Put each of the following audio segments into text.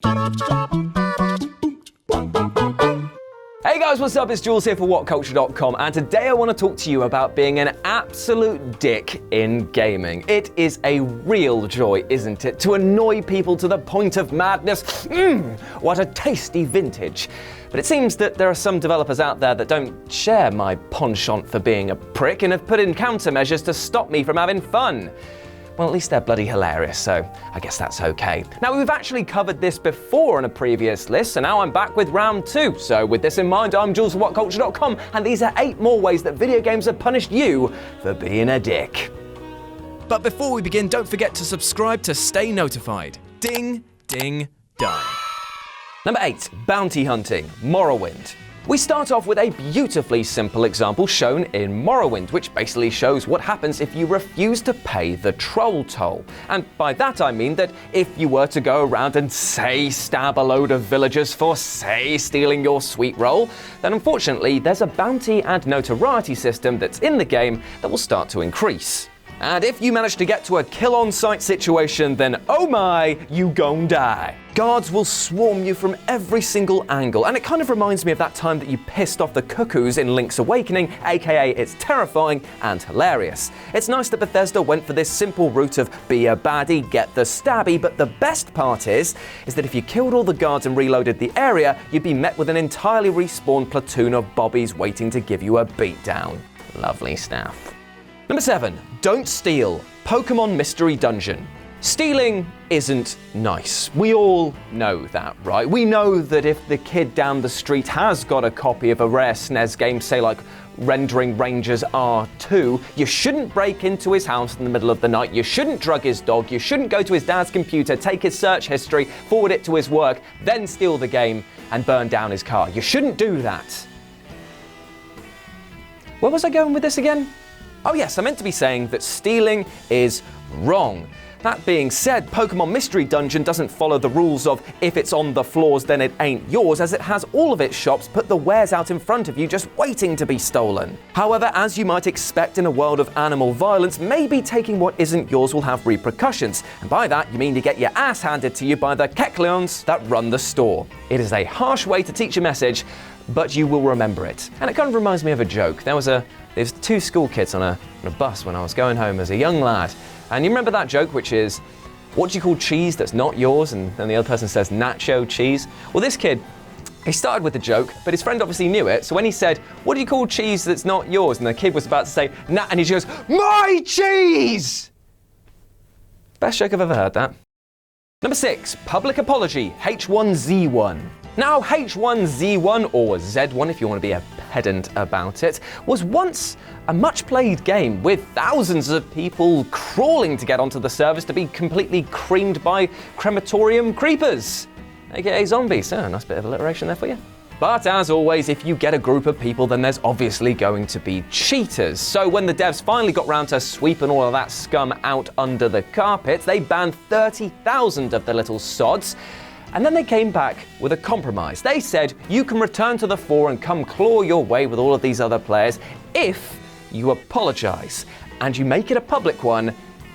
Hey guys, what's up? It's Jules here for WhatCulture.com, and today I want to talk to you about being an absolute dick in gaming. It is a real joy, isn't it, to annoy people to the point of madness. What a tasty vintage. But it seems that there are some developers out there that don't share my penchant for being a prick and have put in countermeasures to stop me from having fun. Well, at least they're bloody hilarious, so I guess that's okay. Now, we've actually covered this before in a previous list, so now I'm back with round 2. So with this in mind, I'm Jules from WhatCulture.com, and these are 8 more ways that video games have punished you for being a dick. But before we begin, don't forget to subscribe to stay notified. Ding, ding, dong. Number 8, bounty hunting, Morrowind. We start off with a beautifully simple example shown in Morrowind, which basically shows what happens if you refuse to pay the troll toll. And by that I mean that if you were to go around and say stab a load of villagers for say stealing your sweet roll, then unfortunately there's a bounty and notoriety system that's in the game that will start to increase. And if you manage to get to a kill-on-sight situation, then oh my, you gon' die. Guards will swarm you from every single angle, and it kind of reminds me of that time that you pissed off the cuckoos in Link's Awakening, aka it's terrifying and hilarious. It's nice that Bethesda went for this simple route of be a baddie, get the stabby, but the best part is that if you killed all the guards and reloaded the area, you'd be met with an entirely respawned platoon of bobbies waiting to give you a beatdown. Lovely stuff. Number 7, don't steal, Pokemon Mystery Dungeon. Stealing isn't nice. We all know that, right? We know that if the kid down the street has got a copy of a rare SNES game, say like Rendering Rangers R2, you shouldn't break into his house in the middle of the night, you shouldn't drug his dog, you shouldn't go to his dad's computer, take his search history, forward it to his work, then steal the game and burn down his car. You shouldn't do that. Where was I going with this again? Oh yes, I meant to be saying that stealing is wrong. That being said, Pokemon Mystery Dungeon doesn't follow the rules of if it's on the floors then it ain't yours, as it has all of its shops put the wares out in front of you just waiting to be stolen. However, as you might expect in a world of animal violence, maybe taking what isn't yours will have repercussions. And by that, you mean you get your ass handed to you by the Kecleons that run the store. It is a harsh way to teach a message, but you will remember it. And it kind of reminds me of a joke. There's 2 school kids on a bus when I was going home as a young lad. And you remember that joke, which is, what do you call cheese that's not yours? And then the other person says, nacho cheese. Well, this kid, he started with the joke, but his friend obviously knew it. So when he said, what do you call cheese that's not yours? And the kid was about to say, nah, and he just goes, my cheese! Best joke I've ever heard, that. Number 6, public apology, H1Z1. Now, H1Z1, or Z1 if you want to be a pedant about it, was once a much-played game with thousands of people crawling to get onto the servers to be completely creamed by crematorium creepers, aka zombies. Oh, nice bit of alliteration there for you. But as always, if you get a group of people, then there's obviously going to be cheaters. So when the devs finally got round to sweeping all of that scum out under the carpet, they banned 30,000 of the little sods. And then they came back with a compromise. They said, you can return to the fore and come claw your way with all of these other players if you apologize. And you make it a public one,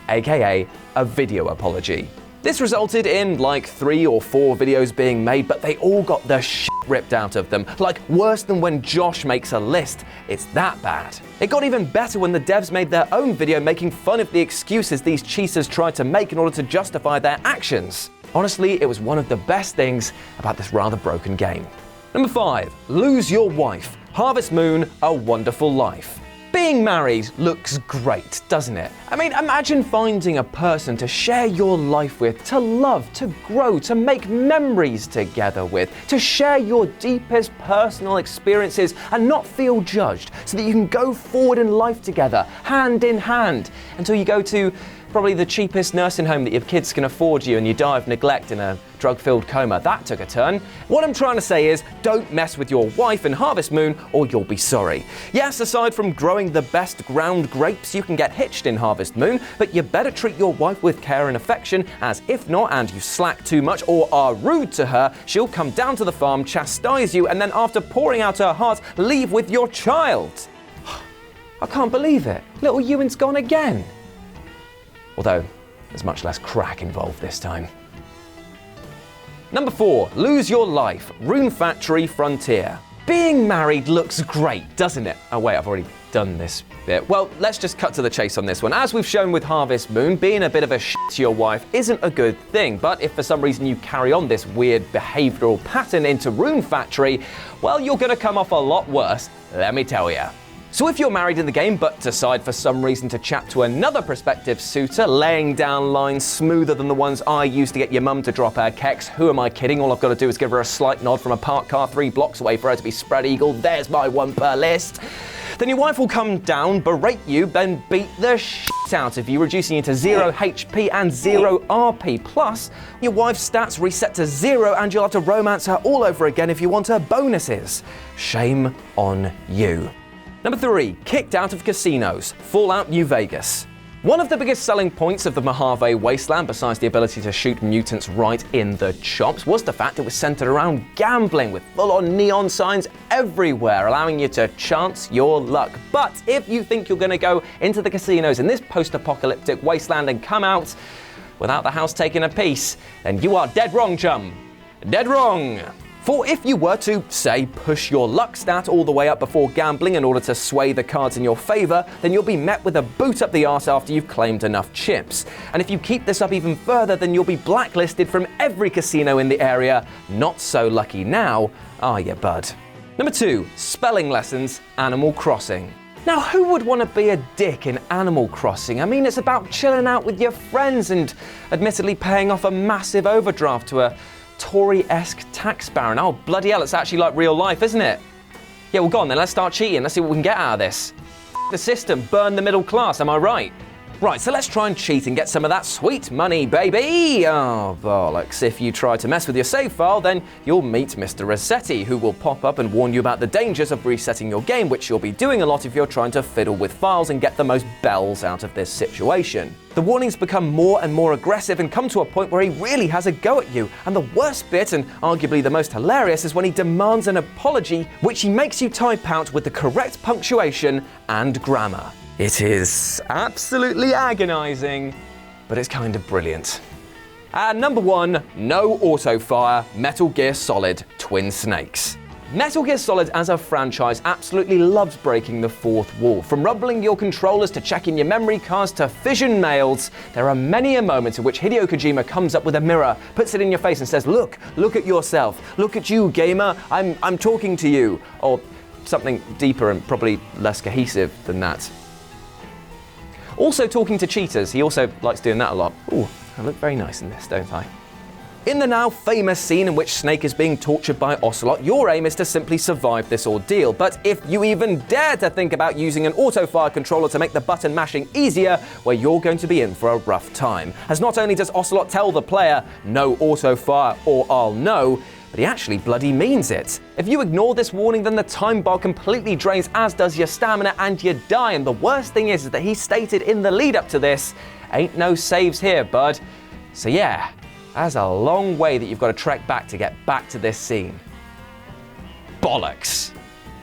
aka a video apology. This resulted in like 3 or 4 videos being made, but they all got the shit ripped out of them. Like worse than when Josh makes a list. It's that bad. It got even better when the devs made their own video making fun of the excuses these cheaters tried to make in order to justify their actions. Honestly, it was one of the best things about this rather broken game. Number 5, lose your wife. Harvest Moon, A Wonderful Life. Being married looks great, doesn't it? I mean, imagine finding a person to share your life with, to love, to grow, to make memories together with, to share your deepest personal experiences and not feel judged, so that you can go forward in life together, hand in hand, until you go to probably the cheapest nursing home that your kids can afford you and you die of neglect in a drug-filled coma. That took a turn. What I'm trying to say is, don't mess with your wife in Harvest Moon or you'll be sorry. Yes, aside from growing the best ground grapes, you can get hitched in Harvest Moon, but you better treat your wife with care and affection, as if not, and you slack too much or are rude to her, she'll come down to the farm, chastise you, and then after pouring out her heart, leave with your child. I can't believe it. Little Ewan's gone again. Although, there's much less crack involved this time. Number 4, lose your life. Rune Factory Frontier. Being married looks great, doesn't it? Oh wait, I've already done this bit. Well, let's just cut to the chase on this one. As we've shown with Harvest Moon, being a bit of a shit to your wife isn't a good thing. But if for some reason you carry on this weird behavioral pattern into Rune Factory, well, you're gonna come off a lot worse, let me tell ya. So if you're married in the game but decide for some reason to chat to another prospective suitor, laying down lines smoother than the ones I used to get your mum to drop her keks, who am I kidding? All I've got to do is give her a slight nod from a parked car 3 blocks away for her to be spread eagle. There's my one per list. Then your wife will come down, berate you, then beat the shit out of you, reducing you to 0 HP and 0 RP. Plus, your wife's stats reset to 0 and you'll have to romance her all over again if you want her bonuses. Shame on you. Number 3, kicked out of casinos. Fallout New Vegas. One of the biggest selling points of the Mojave Wasteland, besides the ability to shoot mutants right in the chops, was the fact it was centered around gambling with full-on neon signs everywhere, allowing you to chance your luck. But if you think you're going to go into the casinos in this post-apocalyptic wasteland and come out without the house taking a piece, then you are dead wrong, chum. Dead wrong. For if you were to, say, push your luck stat all the way up before gambling in order to sway the cards in your favor, then you'll be met with a boot up the arse after you've claimed enough chips. And if you keep this up even further, then you'll be blacklisted from every casino in the area. Not so lucky now, are you, bud? Number 2, spelling lessons, Animal Crossing. Now, who would want to be a dick in Animal Crossing? I mean, it's about chilling out with your friends and admittedly paying off a massive overdraft to a Tory-esque tax baron. Oh, bloody hell, it's actually like real life, isn't it? Yeah, well, go on then, let's start cheating. Let's see what we can get out of this. F the system, burn the middle class, am I right? Right, so let's try and cheat and get some of that sweet money, baby! Oh, bollocks. If you try to mess with your save file, then you'll meet Mr. Rossetti, who will pop up and warn you about the dangers of resetting your game, which you'll be doing a lot if you're trying to fiddle with files and get the most bells out of this situation. The warnings become more and more aggressive and come to a point where he really has a go at you. And the worst bit, and arguably the most hilarious, is when he demands an apology, which he makes you type out with the correct punctuation and grammar. It is absolutely agonizing, but it's kind of brilliant. And number 1, no auto fire, Metal Gear Solid Twin Snakes. Metal Gear Solid as a franchise absolutely loves breaking the fourth wall. From rumbling your controllers to checking your memory cards to fission mails, there are many a moment in which Hideo Kojima comes up with a mirror, puts it in your face and says, look at yourself, look at you, gamer, I'm talking to you. Or something deeper and probably less cohesive than that. Also talking to cheaters, he also likes doing that a lot. Ooh, I look very nice in this, don't I? In the now famous scene in which Snake is being tortured by Ocelot, your aim is to simply survive this ordeal. But if you even dare to think about using an auto-fire controller to make the button mashing easier, well, you're going to be in for a rough time. As not only does Ocelot tell the player, no auto-fire or I'll know, but he actually bloody means it. If you ignore this warning, then the time bar completely drains, as does your stamina, and you die. And the worst thing is that he stated in the lead up to this, ain't no saves here, bud. So yeah, that's a long way that you've got to trek back to get back to this scene. Bollocks.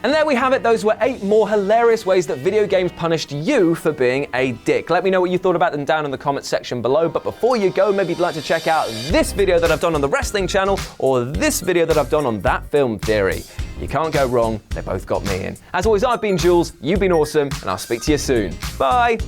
And there we have it. Those were 8 more hilarious ways that video games punished you for being a dick. Let me know what you thought about them down in the comments section below. But before you go, maybe you'd like to check out this video that I've done on the wrestling channel or this video that I've done on that film theory. You can't go wrong. They both got me in. As always, I've been Jules, you've been awesome, and I'll speak to you soon. Bye.